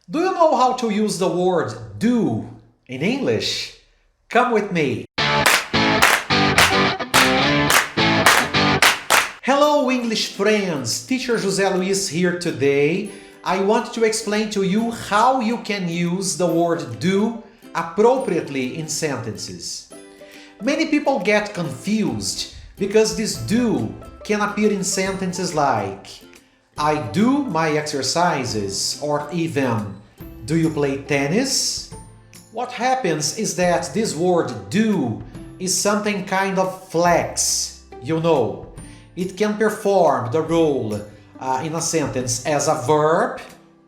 Do you know how to use the word do in English? Come with me. Hello English friends, Teacher José Luiz here today. I want to explain to you how you can use the word do appropriately in sentences. Many people get confused because this do can appear in sentences like I do my exercises, or even do you play tennis? What happens is that this word do is something kind of flex, you know. It can perform the role in a sentence as a verb,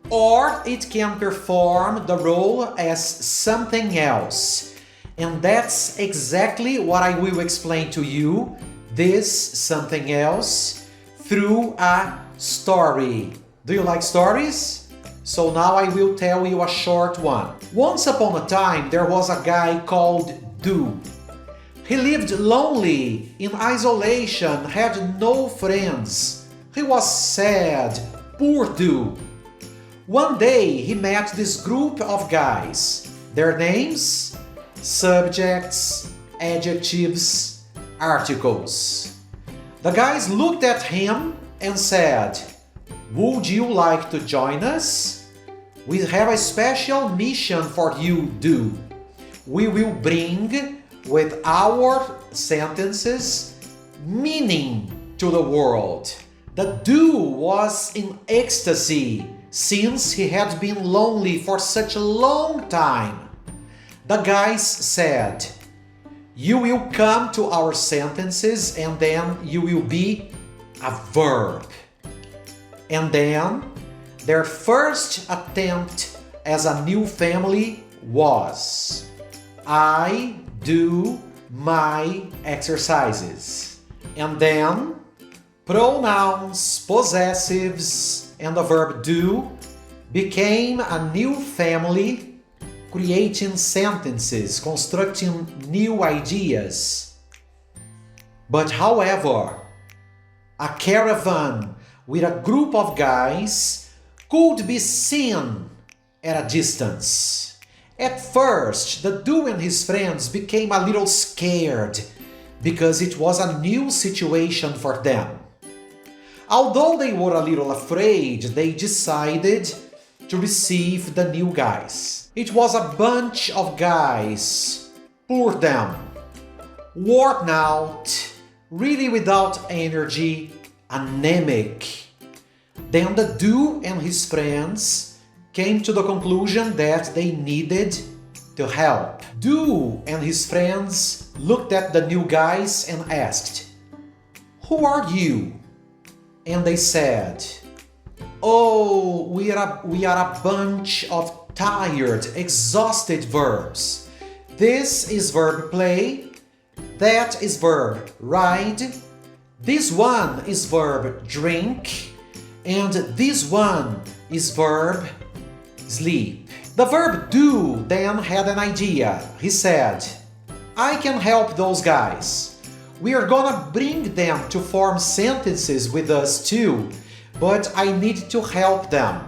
or it can perform the role as something else. And that's exactly what I will explain to you, this something else, through a story. Do you like stories? So now I will tell you a short one. Once upon a time, there was a guy called Do. He lived lonely, in isolation, had no friends. He was sad, poor Do. One day he met this group of guys. Their names? Subjects, adjectives, articles. The guys looked at him and said, "Would you like to join us? We have a special mission for you, Do. We will bring with our sentences meaning to the world." The Do was in ecstasy since he had been lonely for such a long time. The guys said, "You will come to our sentences and then you will be a verb." And then their first attempt as a new family was I do my exercises. And then pronouns, possessives, and the verb do became a new family, creating sentences, constructing new ideas. But however, a caravan with a group of guys could be seen at a distance. At first, the Do and his friends became a little scared because it was a new situation for them. Although they were a little afraid, they decided to receive the new guys. It was a bunch of guys, poor them, worn out, really without energy, anemic. Then the Do and his friends came to the conclusion that they needed to help. Do and his friends looked at the new guys and asked, "Who are you?" And they said, "Oh, we are a bunch of tired, exhausted verbs. This is verb play, that is verb ride, this one is verb drink, and this one is verb sleep." The verb do then had an idea. He said, "I can help those guys. We are gonna bring them to form sentences with us too, but I need to help them.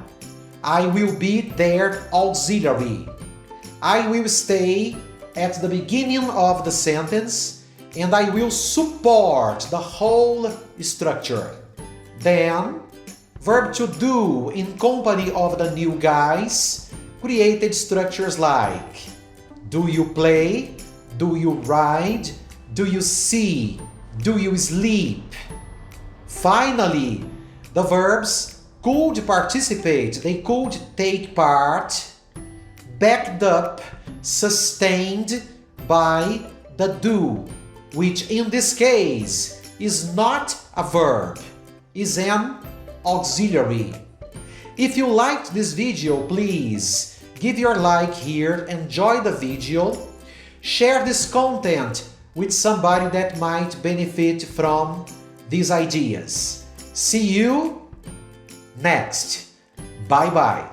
I will be their auxiliary. I will stay at the beginning of the sentence and I will support the whole structure." Then, verb to do in company of the new guys created structures like do you play, do you ride, do you see, do you sleep. Finally, the verbs could participate, they could take part, backed up, sustained by the do, which in this case is not a verb, is an auxiliary. If you liked this video, please give your like here, enjoy the video, share this content with somebody that might benefit from these ideas. See you next. Bye bye.